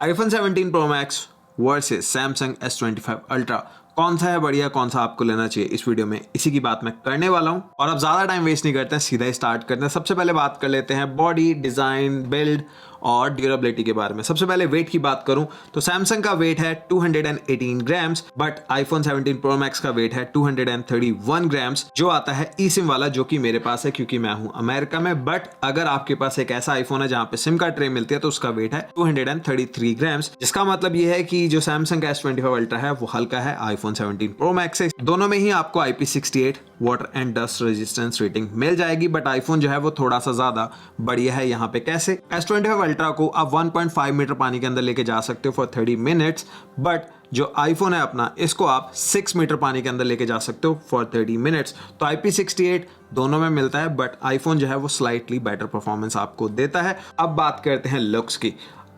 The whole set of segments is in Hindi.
iPhone 17 Pro Max versus Samsung S25 Ultra, कौन सा है बढ़िया, कौन सा आपको लेना चाहिए, इस वीडियो में इसी की बात मैं करने वाला हूं। और अब ज्यादा टाइम वेस्ट नहीं करते हैं, सीधा ही स्टार्ट करते हैं। सबसे पहले बात कर लेते हैं बॉडी, डिजाइन, बिल्ड और ड्यूरेबिलिटी के बारे में। सबसे पहले वेट की बात करूं तो सैमसंग का वेट है 218 grams, but iPhone 17 Pro Max का वेट है 231 ग्राम्स, जो आता है ई सिम वाला, जो कि मेरे पास है क्योंकि मैं हूं अमेरिका में। बट अगर आपके पास एक ऐसा आईफोन है जहां पे सिम कार्ड ट्रे मिलती है तो उसका वेट है 233 ग्राम्स, जिसका मतलब ये है कि जो सैमसंग का S25 Ultra है वो हल्का है iPhone 17 Pro Max से। दोनों में ही आपको IP68 water and dust resistance rating मिल जाएगी, बट आईफोन जो है वो थोड़ा सा ज्यादा बढ़िया है। यहाँ पे कैसे, S25 Ultra को आप 1.5 मीटर पानी के अंदर लेके जा सकते हो फॉर 30 मिनट्स, बट जो आईफोन है अपना, इसको आप 6 मीटर पानी के अंदर लेके जा सकते हो फॉर 30 मिनट्स। तो IP68 दोनों में मिलता है, बट आईफोन जो है वो स्लाइटली बेटर परफॉर्मेंस आपको देता है। अब बात करते हैं लुक्स की।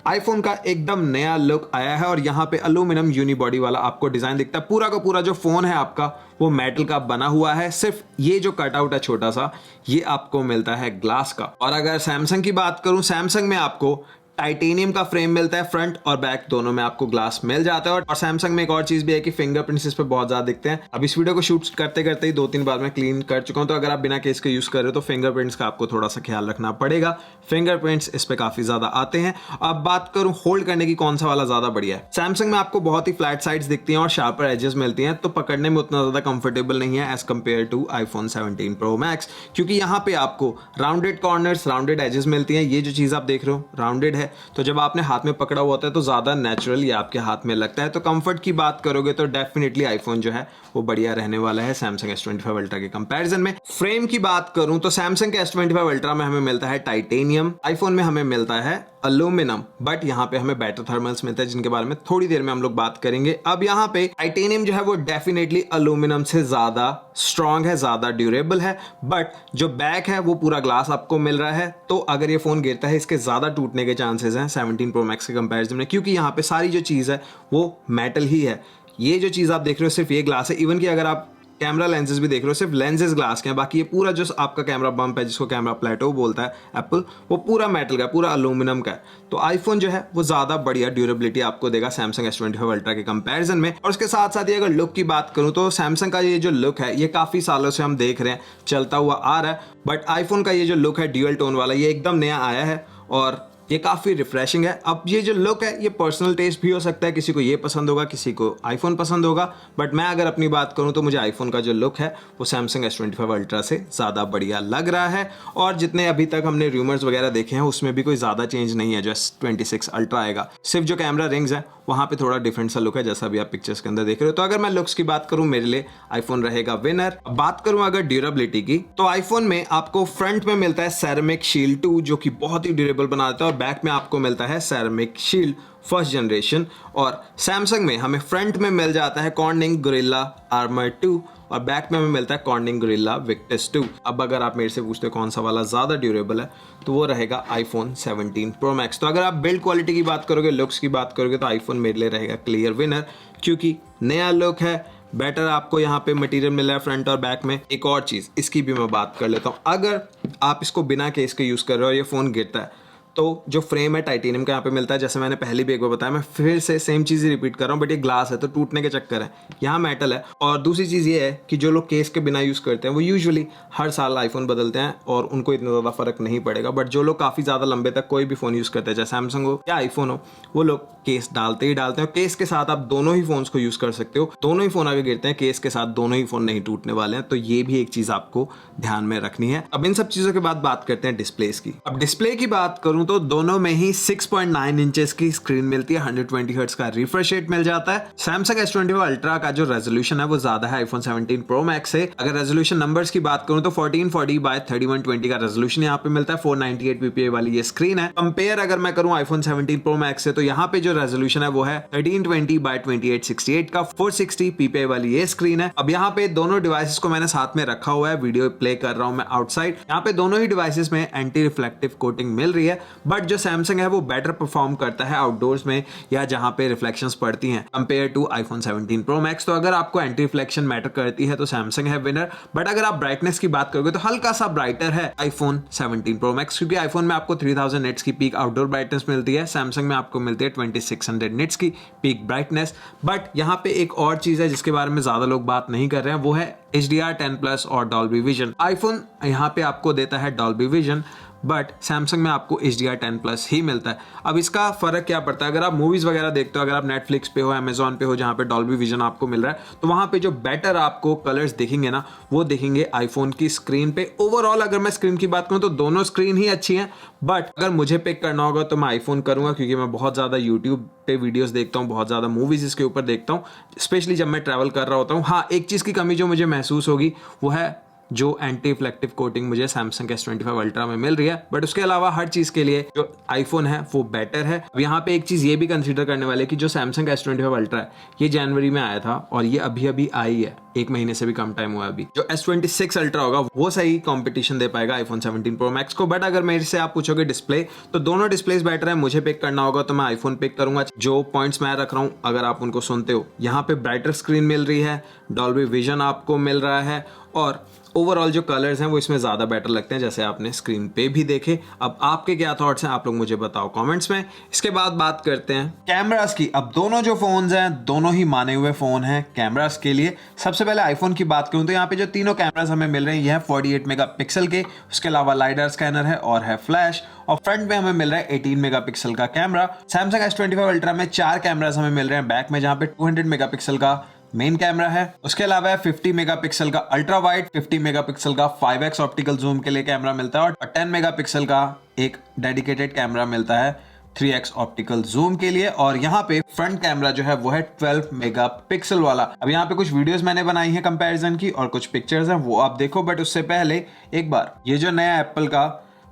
आईफोन का एकदम नया लुक आया है और यहाँ पे एल्यूमिनियम यूनिबॉडी वाला आपको डिजाइन दिखता है। पूरा का पूरा जो फोन है आपका वो मेटल का बना हुआ है, सिर्फ ये जो कटआउट है छोटा सा, ये आपको मिलता है ग्लास का। और अगर सैमसंग की बात करूं, सैमसंग में आपको टाइटेनियम का फ्रेम मिलता है, फ्रंट और बैक दोनों में आपको ग्लास मिल जाता है। और सैमसंग में एक और चीज भी है कि फिंगरप्रिंट्स इस पे बहुत ज्यादा दिखते हैं। अब इस वीडियो को शूट करते करते ही 2-3 बार मैं क्लीन कर चुका हूं, तो अगर आप बिना केस के यूज कर रहे हो तो फिंगरप्रिंट्स का आपको थोड़ा सा ख्याल रखना पड़ेगा। फिंगरप्रिंट्स इस पे काफी ज्यादा आते हैं। अब बात करूं होल्ड करने की, कौन सा वाला ज्यादा बढ़िया है। सैमसंग में आपको बहुत ही फ्लैट साइड्स दिखती हैं और शार्पर एजेस मिलती हैं, तो पकड़ने में उतना ज्यादा कंफर्टेबल नहीं है as compare to iPhone 17 Pro Max, क्योंकि यहाँ पे आपको राउंडेड कॉर्नर्स, राउंडेड एजेस मिलती हैं। ये जो चीज आप देख रहे हो राउंडेड है, तो जब आपने हाथ में पकड़ा हुआ होता है तो ज्यादा नेचुरल ये आपके हाथ में लगता है। तो कंफर्ट की बात करोगे तो डेफिनेटली आईफोन जो है वो बढ़िया रहने वाला है सैमसंग S25 Ultra के कंपैरिजन में। फ्रेम की बात करूं तो सैमसंग के S25 Ultra में हमें मिलता है टाइटेनियम, आईफोन में हमें मिलता है एल्यूमिनियम, बट यहाँ पे हमें बेटर थर्मल्स मिलता है, जिनके बारे में थोड़ी देर में हम लोग बात करेंगे। अब यहाँ पे टाइटेनियम जो है वो डेफिनेटली एल्यूमिनियम से ज्यादा स्ट्रॉन्ग है, ज्यादा ड्यूरेबल है, बट जो बैक है वो पूरा ग्लास आपको मिल रहा है। तो अगर ये फोन गिरता है, इसके ज्यादा टूटने के चांसेस हैं 17 Pro Max के कंपैरिजन में, क्योंकि यहाँ पे सारी जो चीज है वो मेटल ही है। ये जो चीज आप देख रहे हो सिर्फ ये ग्लास है। इवन कि अगर आप कैमरा लेंसेज भी देख रहे हो, सिर्फ लेंसेज ग्लास के हैं, बाकी ये पूरा जो आपका कैमरा बम्प है, जिसको कैमरा प्लेटो बोलता है एप्पल, वो पूरा मेटल का, पूरा एल्यूमिनियम का है। तो आईफोन जो है वो ज्यादा बढ़िया ड्यूरेबिलिटी आपको देगा सैमसंग S25 Ultra के कंपैरिजन में। और उसके साथ साथ ही अगर लुक की बात करूं तो सैमसंग का ये जो लुक है ये काफी सालों से हम देख रहे हैं, चलता हुआ आ रहा है, बट आईफोन का ये जो लुक है ड्यूअल टोन वाला, ये एकदम नया आया है और ये काफी रिफ्रेशिंग है। अब ये जो लुक है ये पर्सनल टेस्ट भी हो सकता है, किसी को ये पसंद होगा, किसी को आईफोन पसंद होगा, बट मैं अगर अपनी बात करूं तो मुझे आईफोन का जो लुक है वो सैमसंग S25 Ultra से ज्यादा बढ़िया लग रहा है। और जितने अभी तक हमने रूमर्स वगैरह देखे हैं उसमें भी कोई ज्यादा चेंज नहीं है जो S26 Ultra आएगा। सिर्फ जो कैमरा रिंग्स है वहां पे थोड़ा डिफरेंट सा लुक है, जैसा भी आप पिक्चर्स के अंदर देख रहे हो। तो अगर मैं लुक्स की बात करूं, मेरे लिए आईफोन रहेगा विनर। बात करूं अगर ड्यूरेबिलिटी की, तो आईफोन में आपको फ्रंट में मिलता है सेरेमिक शील्ड 2, जो कि बहुत ही ड्यूरेबल बनाता है, और बैक में आपको मिलता है सेरेमिक शील्ड फर्स्ट जनरेशन। और सैमसंग में हमें फ्रंट में मिल जाता है कॉर्निंग गोरिल्ला आर्मर 2 और बैक में हमें मिलता है कॉर्निंग गोरिल्ला विक्टस 2। अब अगर आप मेरे से पूछते हो कौन सा वाला ज्यादा ड्यूरेबल है, तो वो रहेगा iPhone 17 Pro Max। तो अगर आप बिल्ड क्वालिटी की बात करोगे, लुक्स की बात करोगे, तो आईफोन मेरे लिए रहेगा क्लियर विनर, क्योंकि नया लुक है, बेटर आपको यहाँ पे मटेरियल मिल रहा है फ्रंट और बैक में। एक और चीज, इसकी भी मैं बात कर लेता हूँ। अगर आप इसको बिना केस के यूज कर रहे हो और ये फोन गिरता है, तो जो फ्रेम है टाइटेनियम का यहाँ पे मिलता है, जैसे मैंने पहले भी एक बार बताया, मैं फिर से सेम चीज़ ही रिपीट कर रहा हूँ, बट ये ग्लास है तो टूटने के चक्कर है, यहाँ मेटल है। और दूसरी चीज़ ये है कि जो लोग केस के बिना यूज़ करते हैं वो यूजुअली हर साल आईफोन बदलते हैं और उनको इतना ज़्यादा फर्क नहीं पड़ेगा, बट जो लोग काफ़ी ज़्यादा लंबे तक कोई भी फ़ोन यूज़ करते हैं, चाहे सैमसंग हो या आईफोन हो, वो लोग केस डालते ही डालते हैं। केस के साथ आप दोनों ही फोन्स को यूज़ कर सकते हो, दोनों ही फ़ोन आगे गिरते हैं, केस के साथ दोनों ही फ़ोन नहीं टूटने वाले हैं। तो ये भी एक चीज़ आपको ध्यान में रखनी है। अब इन सब चीज़ों के बाद बात करते हैं डिस्प्लेस की। अब डिस्प्ले की बात करूँ तो दोनों में ही 6.9 इंचेस की स्क्रीन मिलती है, 120 हर्ट्ज का रिफ्रेश रेट मिल जाता है। सैमसंग S25 Ultra का जो रेजोल्यूशन है वो ज्यादा है iPhone 17 Pro Max से। अगर रेजोल्यूशन नंबर्स की बात करूं तो 1440 by 3120 का रेजोल्यूशन यहाँ पे मिलता है, 498 ppi वाली ये स्क्रीन है। कंपेयर अगर मैं करूं iPhone 17 Pro Max से, तो यहाँ पे जो रेजोल्यूशन है वो है 1320 by 2868 का, 460 ppi वाली ये स्क्रीन है। अब यहाँ पे दोनों डिवाइसेस को मैंने साथ में रखा हुआ है, वीडियो प्ले कर रहा हूं मैं आउटसाइड। यहाँ पे दोनों ही डिवाइसेस में एंटी रिफ्लेक्टिव कोटिंग मिल रही है, बट जो सैमसंग है वो बेटर परफॉर्म करता है आउटडोर्स में या जहां पे रिफ्लेक्शंस पड़ती हैं compare to iPhone 17 Pro Max। तो अगर आपको एंटी रिफ्लेक्शन मैटर करती है तो सैमसंग है विनर। बट अगर आप ब्राइटनेस की बात करोगे तो हल्का सा ब्राइटर है iPhone 17 Pro Max, क्योंकि iPhone में आपको 3000 nits की पीक आउटडोर ब्राइटनेस मिलती है, सैमसंग में आपको मिलती है 600 निट्स की पीक ब्राइटनेस। बट यहाँ पे एक और चीज़ है जिसके बारे में ज़्यादा लोग बात नहीं कर रहे हैं, वो है HDR10+ और डॉल्बी विजन। आईफोन यहाँ पे आपको देता है डॉल्बी विजन, बट सैमसंग में आपको HDR10+ ही मिलता है। अब इसका फ़र्क क्या पड़ता है, अगर आप मूवीज़ वगैरह देखते हो, अगर आप नेटफ्लिक्स पे हो, अमेजोन पे हो, जहाँ पे डॉल्बी विजन आपको मिल रहा है, तो वहाँ पे जो बेटर आपको कलर्स दिखेंगे ना, वो दिखेंगे आईफोन की स्क्रीन पे। ओवरऑल अगर मैं स्क्रीन की बात करूँ तो दोनों स्क्रीन ही अच्छी हैं, बट अगर मुझे पिक करना होगा तो मैं आईफोन करूँगा, क्योंकि मैं बहुत ज़्यादा यूट्यूब पे वीडियोस देखता हूँ, बहुत ज़्यादा मूवीज़ इसके ऊपर देखता हूँ, स्पेशली जब मैं ट्रैवल कर रहा होता हूँ। हाँ, एक चीज़ की कमी जो मुझे महसूस होगी वो है जो एंटी रिफ्लेक्टिव कोटिंग मुझे सैमसंग S25 अल्ट्रा में मिल रही है, बट उसके अलावा हर चीज़ के लिए जो आईफोन है वो बेटर है। अब यहाँ पे एक चीज़ ये भी कंसीडर करने वाले कि जो सैमसंग S25 अल्ट्रा है ये जनवरी में आया था और ये अभी अभी आई है, 1 महीने से भी कम टाइम हुआ है अभी। जो S26 अल्ट्रा होगा वो सही कंपटीशन दे पाएगा आईफोन 17 प्रो मैक्स को। बट अगर मेरे से आप पूछोगे डिस्प्ले, तो दोनों डिस्प्लेस बेटर है। मुझे पिक करना होगा तो मैं आईफोन पिक करूंगा। जो पॉइंट्स मैं रख रहा हूँ अगर आप उनको सुनते हो, यहाँ पे ब्राइटर स्क्रीन मिल रही है, डॉल्बी विजन आपको मिल रहा है, और ओवरऑल जो कलर्स हैं वो इसमें ज़्यादा बेटर लगते हैं, जैसे आपने स्क्रीन पे भी देखे। अब आपके क्या थॉट्स हैं आप लोग मुझे बताओ कमेंट्स में। इसके बाद बात करते हैं कैमरास की। अब दोनों जो फोन्स हैं दोनों ही माने हुए फ़ोन हैं कैमरास के लिए। सबसे पहले आईफोन की बात करूँ तो यहाँ पे जो तीनों कैमरास हमें मिल रहे हैं ये है 48 मेगापिक्सल के, उसके अलावा लाइडर स्कैनर है और है फ्लैश, और फ्रंट में हमें मिल रहा है 18 मेगापिक्सल का कैमरा। सैमसंग S25 अल्ट्रा में 4 कैमरास हमें मिल रहे हैं बैक में, जहाँ पे 200 मेगापिक्सल का मेन कैमरा है, उसके अलावा 50 मेगापिक्सल का अल्ट्रा वाइड, 50 मेगापिक्सल का 5x ऑप्टिकल जूम के लिए कैमरा मिलता है, और 10 मेगापिक्सल का एक डेडिकेटेड कैमरा मिलता है 3x ऑप्टिकल जूम के लिए। और यहाँ पे फ्रंट कैमरा जो है वो है 12 मेगापिक्सल वाला। अब यहाँ पे कुछ वीडियोस मैंने बनाई है कंपैरिजन की और कुछ पिक्चर्स हैं वो आप देखो, बट उससे पहले एक बार ये जो नया एप्पल का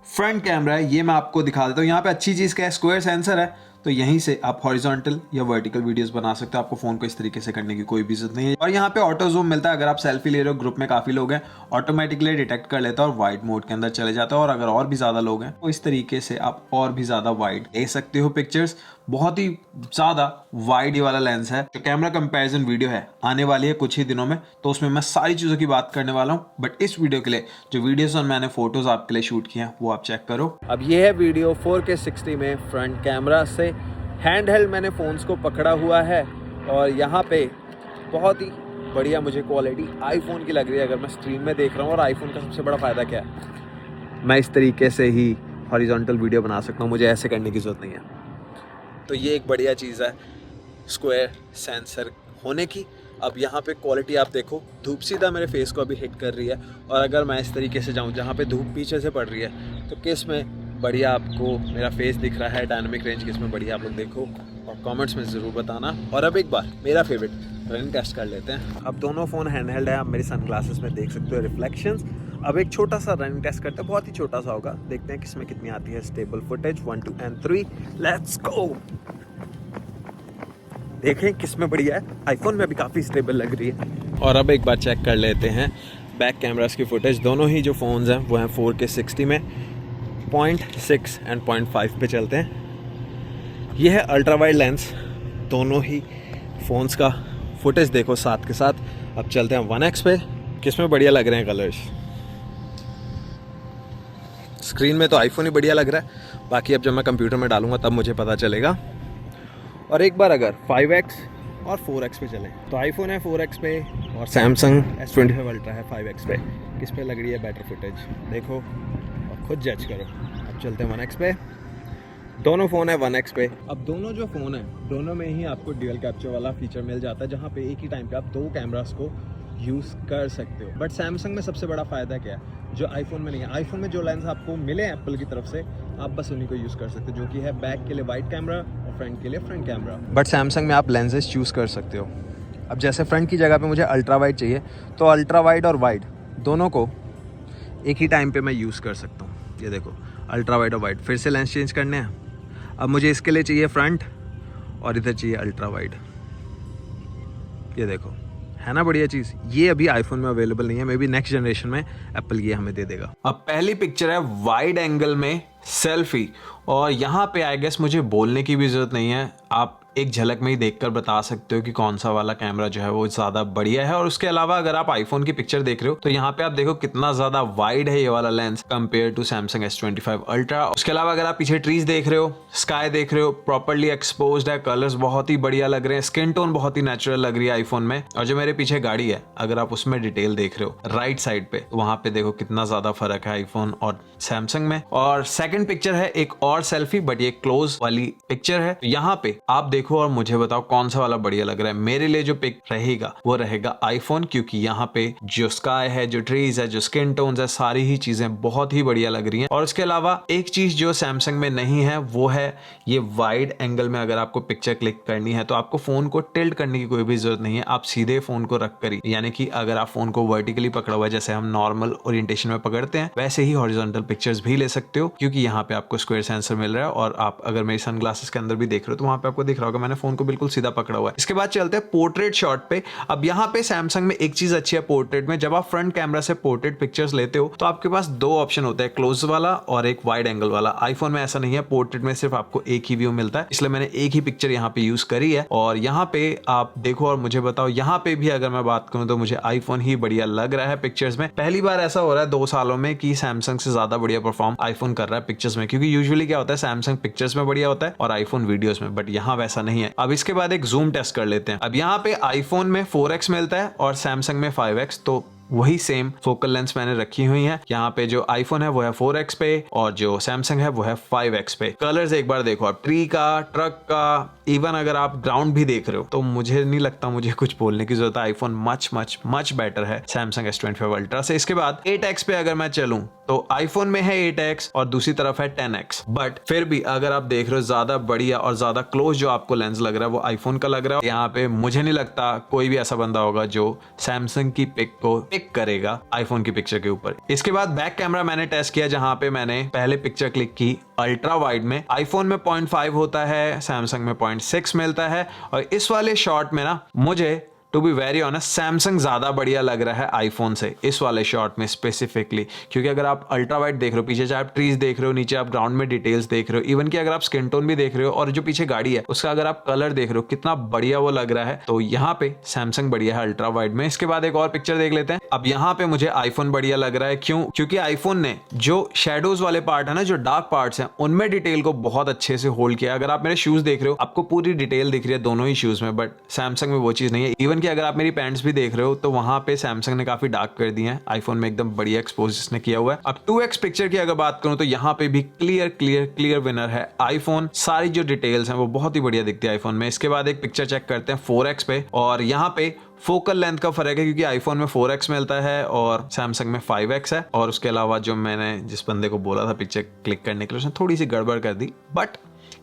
फ्रंट कैमरा है ये मैं आपको दिखा देता हूँ। यहाँ पे अच्छी चीज़ क्या है, स्क्वायर सेंसर है, तो यहीं से आप हॉरिजॉन्टल या वर्टिकल वीडियोस बना सकते हो। आपको फोन को इस तरीके से करने की कोई भी जरूरत नहीं है। और यहाँ पे ऑटो जूम मिलता है, अगर आप सेल्फी ले रहे हो, ग्रुप में काफी लोग हैं, ऑटोमेटिकली डिटेक्ट कर लेता है और वाइड मोड के अंदर चले जाता है। और अगर और भी ज्यादा लोग हैं तो इस तरीके से आप और भी ज्यादा वाइड ले सकते हो पिक्चर्स। बहुत ही ज्यादा वाइड ये वाला लेंस है। जो कैमरा कंपैरिजन वीडियो है आने वाली है कुछ ही दिनों में, तो उसमें मैं सारी चीजों की बात करने वाला हूँ। बट इस वीडियो के लिए जो वीडियोस और मैंने फोटोज आपके लिए शूट किए हैं वो आप चेक करो। अब ये है वीडियो 4K 60 में फ्रंट कैमरा से। हैंड हेल्ड मैंने फ़ोन्स को पकड़ा हुआ है और यहाँ पे बहुत ही बढ़िया मुझे क्वालिटी आईफोन की लग रही है अगर मैं स्क्रीन में देख रहा हूँ। और आईफोन का सबसे बड़ा फ़ायदा क्या है, मैं इस तरीके से ही हॉरिजॉन्टल वीडियो बना सकता हूँ, मुझे ऐसे करने की ज़रूरत नहीं है। तो ये एक बढ़िया चीज़ है स्क्वायर सेंसर होने की। अब यहाँ पे क्वालिटी आप देखो, धूप सीधा मेरे फेस को अभी हिट कर रही है, और अगर मैं इस तरीके से जाऊँ जहाँ पे धूप पीछे से पड़ रही है तो किस में बढ़िया आपको मेरा फेस दिख रहा है, डायनामिक रेंज किस में बढ़िया, आप लोग देखो और कमेंट्स में ज़रूर बताना। और अब एक बार मेरा फेवरेट रनिंग टेस्ट कर लेते हैं। अब दोनों फ़ोन हैंड हेल्ड है, आप मेरी सनग्लासेस में देख सकते हो रिफ्लेक्शंस। अब एक छोटा सा रनिंग टेस्ट करते हैं, बहुत ही छोटा सा होगा, देखते हैं किसमें कितनी आती है stable footage. 1 2 and 3 let's go. देखें किसमें बढ़िया है, आईफोन में भी काफ़ी स्टेबल लग रही है। और अब एक बार चेक कर लेते हैं बैक कैमरास की फुटेज। दोनों ही जो फ़ोन्स हैं वो हैं 4K 60 में, 0.6 and 0.5 पे चलते हैं। यह है अल्ट्रा वाइड लेंस, दोनों ही फ़ोन्स का फुटेज देखो साथ के साथ। अब चलते हैं 1x पे, किसमें बढ़िया लग रहे हैं कलर्स। स्क्रीन में तो आईफोन ही बढ़िया लग रहा है, बाकी अब जब मैं कंप्यूटर में डालूंगा तब मुझे पता चलेगा। और एक बार अगर 5x और 4x पे चलें तो आईफोन है 4x पे और सैमसंग S25 अल्ट्रा है 5x पे। किस पे लग रही है बेटर फुटेज देखो और खुद जज करो। अब चलते हैं 1x पे, दोनों फ़ोन है 1x पे। अब दोनों जो फ़ोन है दोनों में ही आपको ड्यूअल कैप्चर वाला फीचर मिल जाता है, जहाँ पे एक ही टाइम पे आप 2 कैमरास को यूज़ कर सकते हो। बट सैमसंग में सबसे बड़ा फ़ायदा क्या है जो आईफोन में नहीं है। आईफोन में जो लेंस आपको मिले एप्पल की तरफ से आप बस उन्हीं को यूज़ कर सकते हो, जो कि है बैक के लिए वाइड कैमरा और फ्रंट के लिए फ्रंट कैमरा। बट सैमसंग में आप लेंसेज चूज़ कर सकते हो। अब जैसे फ्रंट की जगह पे मुझे अल्ट्रा वाइड चाहिए तो अल्ट्रा वाइड और वाइड दोनों को एक ही टाइम पे मैं यूज़ कर सकता हूँ। ये देखो अल्ट्रा वाइड और वाइड, फिर से लेंस चेंज करने हैं। अब मुझे इसके लिए चाहिए फ्रंट और इधर चाहिए अल्ट्रा वाइड। ये देखो है ना बढ़िया चीज़। ये अभी आईफोन में अवेलेबल नहीं है, मे बी नेक्स्ट जनरेशन में एप्पल ये हमें दे देगा। अब पहली पिक्चर है वाइड एंगल में सेल्फी, और यहाँ पे आई गेस मुझे बोलने की भी जरूरत नहीं है, आप एक झलक में ही देखकर बता सकते हो कि कौन सा वाला कैमरा जो है वो ज्यादा बढ़िया है। और उसके अलावा अगर आप आईफोन की पिक्चर देख रहे हो तो यहाँ पे आप देखो कितना ज्यादा वाइड है ये वाला lens compare to Samsung S25 Ultra. उसके अलावा अगर आप पीछे ट्रीज देख रहे हो, स्काई देख रहे हो, प्रॉपर्ली एक्सपोज्ड है, कलर्स बहुत ही बढ़िया लग रहे हैं, स्किन टोन बहुत ही नेचुरल लग रही है आईफोन में। और जो मेरे पीछे गाड़ी है अगर आप उसमें डिटेल देख रहे हो राइट साइड पे, तो वहां पे देखो कितना ज्यादा फर्क है आईफोन और सैमसंग में। और सेकंड पिक्चर है एक और सेल्फी, बट ये क्लोज वाली पिक्चर है। यहाँ पे आप देखो और मुझे बताओ कौन सा वाला बढ़िया लग रहा है। मेरे लिए जो पिक रहेगा वो रहेगा आईफोन, क्योंकि यहाँ पे जो स्काई है, जो ट्रीज है, जो स्किन टोन्स है, सारी ही चीजें बहुत ही बढ़िया लग रही हैं। और उसके अलावा एक चीज जो सैमसंग में नहीं है वो है ये वाइड एंगल में अगर आपको पिक्चर क्लिक करनी है तो आपको फोन को टिल्ट करने की कोई भी जरूरत नहीं है, आप सीधे फोन को रख कर, यानी कि अगर आप फोन को वर्टिकली पकड़ा हुआ है जैसे हम नॉर्मल ओरिएंटेशन में पकड़ते हैं वैसे ही हॉरिजॉन्टल पिक्चर्स भी ले सकते हो, क्योंकि यहाँ पे आपको स्क्वायर सेंसर मिल रहा है। और आप अगर मेरी सनग्लासेस के अंदर भी देख रहे हो तो वहां पे आपको दिख रहा होगा मैंने फोन को बिल्कुल सीधा पकड़ा हुआ है। इसके बाद चलते हैं पोर्ट्रेट शॉट पे। अब यहाँ पे सैमसंग में एक चीज अच्छी है पोर्ट्रेट में, जब आप फ्रंट कैमरा से पोर्ट्रेट पिक्चर्स लेते हो तो आपके पास दो ऑप्शन होता है, क्लोज वाला और एक वाइड एंगल वाला। आईफोन में ऐसा नहीं है, पोर्ट्रेट में सिर्फ आपको एक ही व्यू मिलता है, इसलिए मैंने एक ही पिक्चर यहाँ पे यूज करी है। और यहाँ पे आप देखो और मुझे बताओ, यहाँ पे भी अगर मैं बात करूं तो मुझे आईफोन ही बढ़िया लग रहा है पिक्चर्स में। पहली बार ऐसा हो रहा है 2 सालों में कि सैमसंग से ज्यादा बढ़िया परफॉर्म आईफोन कर रहा है पिक्चर्स में, क्योंकि यूजुअली क्या होता है सैमसंग पिक्चर्स में बढ़िया होता है और आईफोन वीडियोस में, बट यहाँ वैसा नहीं है। अब इसके बाद एक जूम टेस्ट कर लेते हैं। अब यहाँ पे आईफोन में 4x मिलता है और सैमसंग में 5x, तो वही सेम फोकल लेंस मैंने रखी हुई है। यहाँ पे जो आईफोन है वो है 4x पे और जो सैमसंग है वो है 5x पे। कलर्स एक बार देखो आप, ट्री का, ट्रक का, इवन अगर आप ग्राउंड भी देख रहे हो तो मुझे नहीं लगता मुझे कुछ बोलने की जरूरत है, iPhone much much much better है सैमसंग S25 अल्ट्रा से। इसके बाद 8x पे अगर मैं चलूं तो आईफोन में है 8x और दूसरी तरफ है 10x, बट फिर भी अगर आप देख रहे हो ज्यादा बढ़िया और ज्यादा क्लोज जो आपको लेंस लग रहा है वो आईफोन का लग रहा है। यहाँ पे मुझे नहीं लगता कोई भी ऐसा बंदा होगा जो सैमसंग की पिक को पिक करेगा आईफोन की पिक्चर के ऊपर। इसके बाद बैक कैमरा मैंने टेस्ट किया, जहां पे मैंने पहले पिक्चर क्लिक की अल्ट्रा वाइड में। आईफोन में 0.5 होता है, सैमसंग में 0.6 मिलता है। और इस वाले शॉट में ना मुझे to be very honest Samsung ज्यादा बढ़िया लग रहा है आईफोन से इस वाले शॉट में स्पेसिफिकली, क्योंकि अगर आप अल्ट्रा वाइड देख रहे हो, पीछे चाहे आप ट्रीज देख रहे हो, नीचे आप ग्राउंड में डिटेल्स देख रहे हो, इवन कि अगर आप स्किन टोन भी देख रहे हो और जो पीछे गाड़ी है उसका अगर आप कलर देख रहे हो कितना बढ़िया वो लग रहा है, तो यहाँ पे सैमसंग बढ़िया है अल्ट्रा वाइड में। इसके बाद एक और पिक्चर देख लेते हैं। अब यहाँ पे मुझे आईफोन बढ़िया लग रहा है, क्यों? क्योंकि आईफोन ने जो शेडोज वाले पार्ट है ना, जो डार्क पार्ट्स हैं, उनमें डिटेल को बहुत अच्छे से होल्ड किया। अगर आप मेरे शूज देख रहे हो आपको पूरी डिटेल दिख रही है दोनों ही शूज में, बट सैमसंग में वो चीज नहीं है। इवन कि अगर आप मेरी पैंट्स भी देख रहे हो तो वहां पे सैमसंग ने काफी डार्क कर दिए हैं, आईफोन में एकदम बढ़िया एक्सपोज इसने किया हुआ है। अब 2x पिक्चर की अगर बात करूं तो यहाँ पे भी क्लियर विनर है आईफोन। सारी जो डिटेल्स हैं वो बहुत ही बढ़िया दिखती है आईफोन में। इसके बाद एक पिक्चर चेक करते हैं 4x पे, और यहाँ पे फोकल लेंथ का फर्क है, क्योंकि आईफोन में 4x मिलता है और सैमसंग में 5x है। और उसके अलावा जो मैंने जिस बंदे को बोला था पिक्चर क्लिक करने के लिए उसने थोड़ी सी गड़बड़ कर दी, बट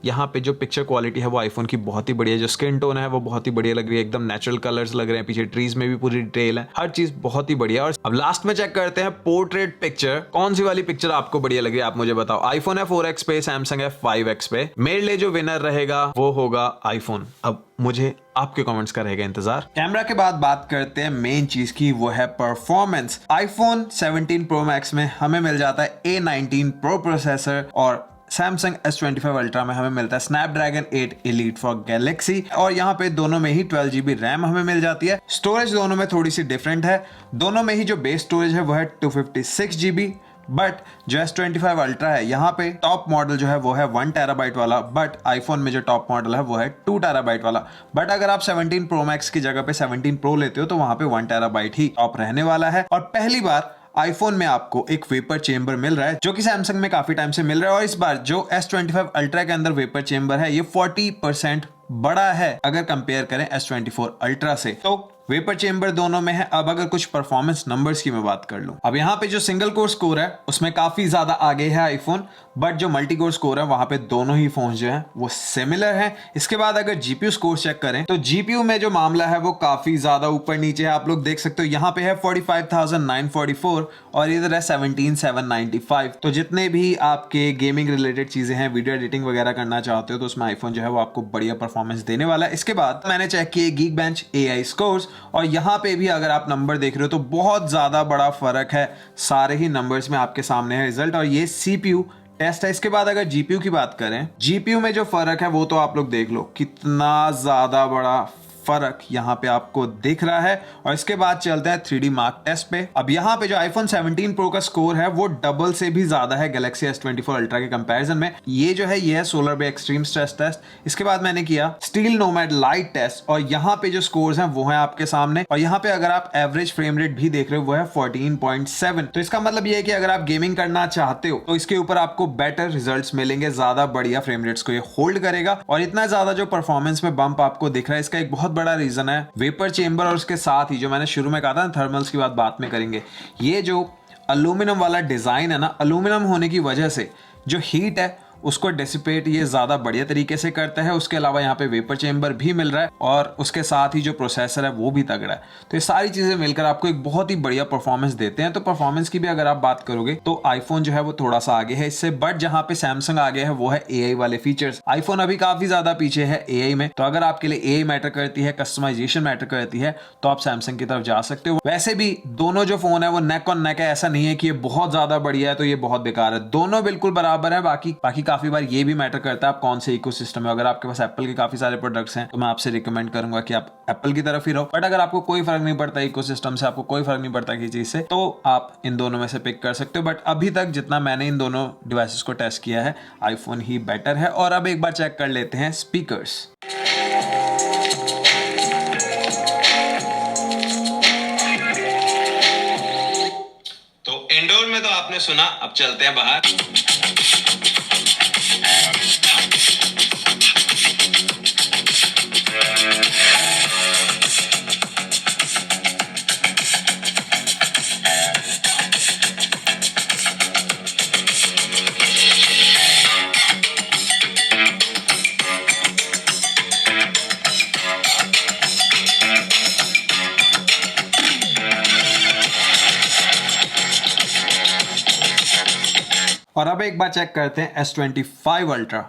यहाँ पे जो पिक्चर क्वालिटी है वो आईफोन की बहुत ही बढ़िया, जो स्किन टोन है वो बहुत ही बढ़िया लग रही है, एकदम नेचुरल कलर्स लग रहे हैं, पीछे ट्रीज में भी पूरी डिटेल है, हर चीज बहुत ही बढ़िया। और अब लास्ट में चेक करते हैं पोर्ट्रेट पिक्चर, कौन सी वाली पिक्चर आपको बढ़िया लग रही है आप मुझे बताओ। आईफोन है 4x पे, सैमसंग है 5x पे। मेरे लिए जो विनर रहेगा वो होगा आईफोन। अब मुझे आपके कमेंट्स का रहेगा इंतजार। कैमरा के बाद बात करते हैं मेन चीज की, वो है परफॉर्मेंस। आईफोन 17 प्रो मैक्स में हमें मिल जाता है A19 प्रो प्रोसेसर और सैमसंग S25 अल्ट्रा में हमें मिलता है स्नैपड्रैगन 8 एलीट फॉर गैलेक्सी। और यहाँ पे दोनों में ही 12 GB रैम हमें मिल जाती है। स्टोरेज दोनों में थोड़ी सी डिफरेंट है, दोनों में ही जो बेस स्टोरेज है वो है 256 GB, बट जो S25 अल्ट्रा है यहाँ पे टॉप मॉडल जो है वो है 1 TB वाला, बट आईफोन में जो टॉप मॉडल है वो है 2 TB वाला। बट अगर आप 17 प्रो मैक्स की जगह पे 17 प्रो लेते हो तो वहां पे 1 TB ही टॉप रहने वाला है। और पहली बार आईफोन में आपको एक वेपर चेंबर मिल रहा है, जो कि सैमसंग में काफी टाइम से मिल रहा है। और इस बार जो S25 अल्ट्रा के अंदर वेपर चेंबर है ये 40% बड़ा है अगर कंपेयर करें S24 अल्ट्रा से। तो वेपर चेंबर दोनों में है। अब अगर कुछ परफॉर्मेंस नंबर्स की मैं बात कर लूं, अब यहाँ पे जो सिंगल कोर स्कोर है उसमें काफी ज्यादा आगे है आईफोन, बट जो मल्टी कोर स्कोर है वहां पे दोनों ही फोन जो है वो सिमिलर है। इसके बाद अगर जीपीयू स्कोर चेक करें तो जीपीयू में जो मामला है वो काफी ज्यादा ऊपर नीचे है। आप लोग देख सकते हो यहाँ पे है 45,944 और इधर है 17,795। तो जितने भी आपके गेमिंग रिलेटेड चीजें हैं, वीडियो एडिटिंग वगैरह करना चाहते हो तो उसमें आईफोन जो है वो आपको बढ़िया परफॉर्मेंस देने वाला है। इसके बाद मैंने चेक किए Geekbench AI स्कोर्स और यहाँ पे भी अगर आप नंबर देख रहे हो तो बहुत ज्यादा बड़ा फर्क है। सारे ही नंबर्स में आपके सामने है रिजल्ट, और ये CPU टेस्ट है। इसके बाद अगर जीपीयू की बात करें, जीपीयू में जो फर्क है वो तो आप लोग देख लो कितना ज्यादा बड़ा फर्क यहाँ पे आपको दिख रहा है। और इसके बाद चलते हैं 3D मार्क टेस्ट पे। अब यहाँ पे जो iPhone 17 Pro का स्कोर है वो डबल से भी ज्यादा है Galaxy S24 Ultra के कंपैरिजन में। ये जो है ये है सोलर बे एक्सट्रीम स्ट्रेस टेस्ट। इसके बाद मैंने किया स्टील नोमैड लाइट टेस्ट और यहाँ पे जो स्कोर्स हैं वो है आपके सामने। और यहाँ पे अगर आप एवरेज फ्रेम रेट भी देख रहे हो वो है 14.7। तो इसका मतलब ये है कि अगर आप गेमिंग करना चाहते हो तो इसके ऊपर आपको बेटर रिजल्ट्स मिलेंगे, ज्यादा बढ़िया फ्रेम रेट्स को ये होल्ड करेगा। और इतना ज्यादा जो परफॉर्मेंस में बम्प आपको दिख रहा है इसका एक बहुत बड़ा रीजन है वेपर चेंबर और उसके साथ ही जो मैंने शुरू में कहा था थर्मल्स की बात बाद में करेंगे। ये जो अल्यूमिनियम वाला डिजाइन है ना, अल्यूमिनियम होने की वजह से जो हीट है उसको डिसिपेट ये ज्यादा बढ़िया तरीके से करता है। उसके अलावा यहाँ पे वेपर चेंबर भी मिल रहा है और उसके साथ ही जो प्रोसेसर है वो भी तगड़ा है। तो ये सारी चीजें मिलकर आपको एक बहुत ही बढ़िया परफॉर्मेंस देते हैं। तो परफॉर्मेंस की भी अगर आप बात करोगे तो आईफोन जो है वो थोड़ा सा आगे है इससे, बट जहाँ पे सैमसंग आगे है वो है एआई वाले फीचर्स। आईफोन अभी काफी ज्यादा पीछे है एआई में। तो अगर आपके लिए एआई मैटर करती है, कस्टमाइजेशन मैटर करती है तो आप सैमसंग की तरफ जा सकते हो। वैसे भी दोनों जो फोन है वो नेक ऑन नेक है, ऐसा नहीं है कि ये बहुत ज्यादा बढ़िया है तो ये बहुत बेकार है। दोनों बिल्कुल बराबर है। बाकी काफी बार ये भी मैटर करता है आप कौन से इकोसिस्टम में। अगर आपके पास एप्पल के काफी सारे प्रोडक्ट्स हैं तो मैं आपसे रिकमेंड करूंगा कि आप एप्पल की तरफ ही रहो। बट अगर आपको कोई फर्क नहीं पड़ता इकोसिस्टम से, आपको कोई फर्क नहीं पड़ता किसी चीज से, तो आप इन दोनों में से पिक कर सकते हो। बट अभी तक जितना मैंने इन दोनों डिवाइसेस को टेस्ट किया है आईफोन ही बेटर है। और अब एक बार चेक कर लेते हैं स्पीकर्स। तो इंडोर में तो आपने सुना, अब चलते हैं बाहर। और अब एक बार चेक करते हैं S25 Ultra।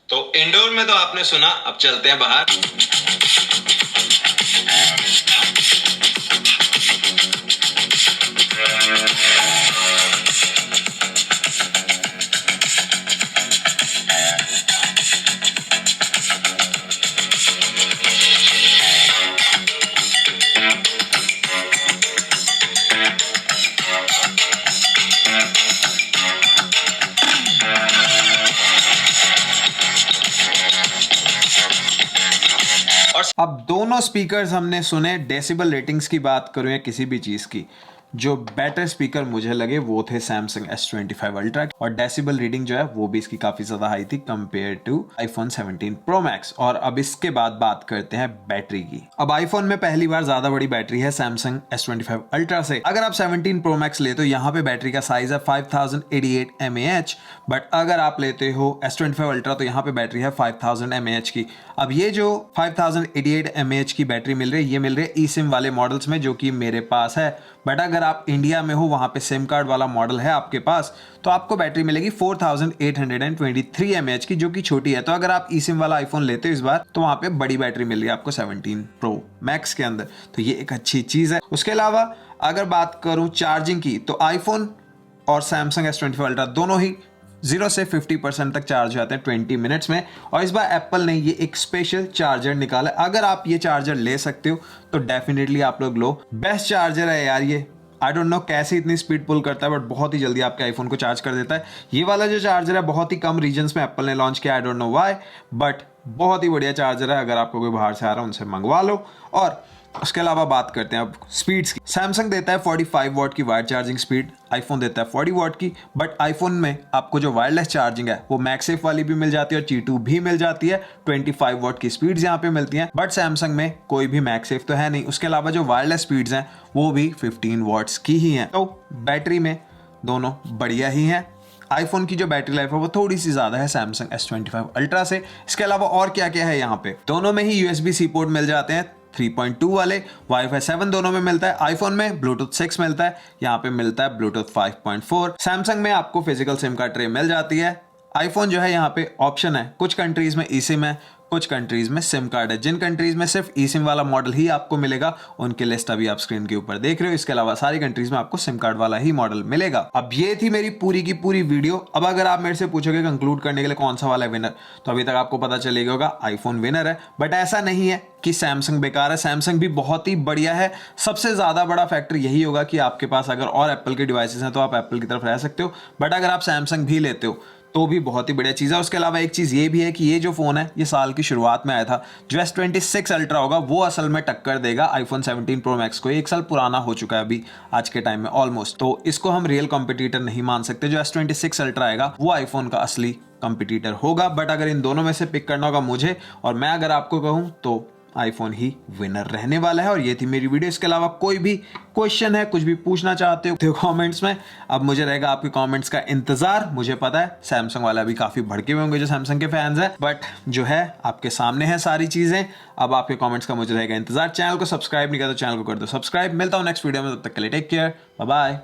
तो इंडोर में तो आपने सुना, अब चलते हैं बाहर। अब दोनों स्पीकर्स हमने सुने। डेसिबल रेटिंग्स की बात करूं या किसी भी चीज की, जो बेटर स्पीकर मुझे लगे वो थे सैमसंग S25 Ultra और डेसिबल रीडिंग जो है वो भी इसकी काफी ज्यादा हाई थी compare to iPhone 17 Pro Max। और अब इसके बाद बात करते हैं बैटरी की। अब आईफोन में पहली बार ज्यादा बड़ी बैटरी है सैमसंग S25 Ultra से। अगर आप 17 Pro Max ले तो यहाँ पे बैटरी का साइज है 5088 mAh, बट अगर आप लेते हो S25 Ultra तो यहाँ पे बैटरी है 5000 mAh की। अब ये जो 5088 mAh की बैटरी मिल रही है ये मिल रही है eSIM वाले मॉडल्स में जो कि मेरे पास है। बट अगर आप इंडिया में हो वहां पे सिम कार्ड वाला मॉडल है आपके पास तो आपको बैटरी मिलेगी 4823 mAh की, जो कि छोटी है। तो अगर आप eSIM वाला आईफोन लेते हो इस बार तो वहां पे बड़ी बैटरी मिल रही है आपको 17 Pro Max के अंदर, तो ये एक अच्छी चीज है। उसके अलावा अगर बात करूं चार्जिंग की तो आईफोन और सैमसंग S25 Ultra दोनों ही 0 से 50% तक चार्ज हो जाते हैं 20 मिनट्स में। और इस बार एप्पल ने ये एक स्पेशल चार्जर निकाला। अगर आप ये चार्जर ले सकते हो तो डेफिनेटली आप लोग लो। बेस्ट चार्जर है यार ये। आई डोंट नो कैसे इतनी स्पीड पुल करता है बट बहुत ही जल्दी आपके आईफोन को चार्ज कर देता है। ये वाला जो चार्जर है बहुत ही कम रीजन्स में एप्पल ने लॉन्च किया, I don't know why, but बहुत ही बढ़िया चार्जर है। अगर आपको कोई बाहर से आ रहा है उनसे मंगवा लो। और उसके अलावा बात करते हैं अब स्पीड्स की। सैमसंग देता है 45 वॉट की वायर्ड चार्जिंग स्पीड, आईफोन देता है 40 वॉट की। बट आईफोन में आपको जो वायरलेस चार्जिंग है वो मैगसेफ वाली भी मिल जाती है और Qi2 भी मिल जाती है। 25 वॉट की स्पीड्स यहाँ पे मिलती हैं, बट सैमसंग में कोई भी मैगसेफ तो है नहीं। उसके अलावा जो वायरलेस स्पीड्स हैं वो भी 15 वॉट्स की ही हैं। तो बैटरी में दोनों बढ़िया ही हैं। आईफोन की जो बैटरी लाइफ है वो थोड़ी सी ज्यादा है सैमसंग S25 Ultra से। इसके अलावा और क्या क्या है यहाँ पे, दोनों में ही USB-C पोर्ट मिल जाते हैं 3.2 वाले, Wi-Fi 7 दोनों में मिलता है। आईफोन में Bluetooth 6 मिलता है, यहाँ पे मिलता है Bluetooth 5.4। सैमसंग में आपको फिजिकल सिम कार्ड ट्रे मिल जाती है आईफोन जो है यहाँ पे ऑप्शन है, कुछ कंट्रीज में ई सिम है, कुछ कंट्रीज में सिम कार्ड है। जिन कंट्रीज में सिर्फ ई सिम वाला मॉडल ही आपको मिलेगा उनकी लिस्ट अभी आप स्क्रीन के ऊपर देख रहे हो। इसके अलावा सारी कंट्रीज में आपको सिम कार्ड वाला ही मॉडल मिलेगा। अब ये थी मेरी पूरी की पूरी वीडियो। अब अगर आप मेरे से पूछोगे कंक्लूड करने के लिए कौन सा वाला है विनर, तो अभी तक आपको पता चलेगा होगा आईफोन विनर है। बट ऐसा नहीं है कि सैमसंग बेकार है, सैमसंग भी बहुत ही बढ़िया है। सबसे ज्यादा बड़ा फैक्टर यही होगा कि आपके पास अगर और एप्पल के डिवाइसेस हैं तो आप एप्पल की तरफ रह सकते हो, बट अगर आप सैमसंग भी लेते हो तो भी बहुत ही बढ़िया चीज़ है। उसके अलावा एक चीज़ ये भी है कि ये जो फ़ोन है ये साल की शुरुआत में आया था। जो S26 अल्ट्रा होगा वो असल में टक्कर देगा आईफोन 17 प्रो मैक्स को। 1 साल पुराना हो चुका है अभी आज के टाइम में ऑलमोस्ट, तो इसको हम रियल कॉम्पिटिटर नहीं मान सकते। जो S26 अल्ट्रा आएगा वो आईफोन का असली कॉम्पिटिटर होगा। बट अगर इन दोनों में से पिक करना होगा मुझे, और मैं अगर आपको कहूँ तो आईफोन ही विनर रहने वाला है। और ये थी मेरी वीडियो। इसके अलावा कोई भी क्वेश्चन है, कुछ भी पूछना चाहते हो तो कमेंट्स में, अब मुझे रहेगा आपके कमेंट्स का इंतजार। मुझे पता है सैमसंग वाला भी काफी भड़के हुए होंगे जो सैमसंग के फैंस हैं, बट जो है आपके सामने है सारी चीजें। अब आपके कमेंट्स का मुझे रहेगा इंतजार। चैनल को सब्सक्राइब नहीं किया तो चैनल को कर दो सब्सक्राइब। मिलता हूं नेक्स्ट वीडियो में, तब तक के लिए टेक केयर, बाय बाय।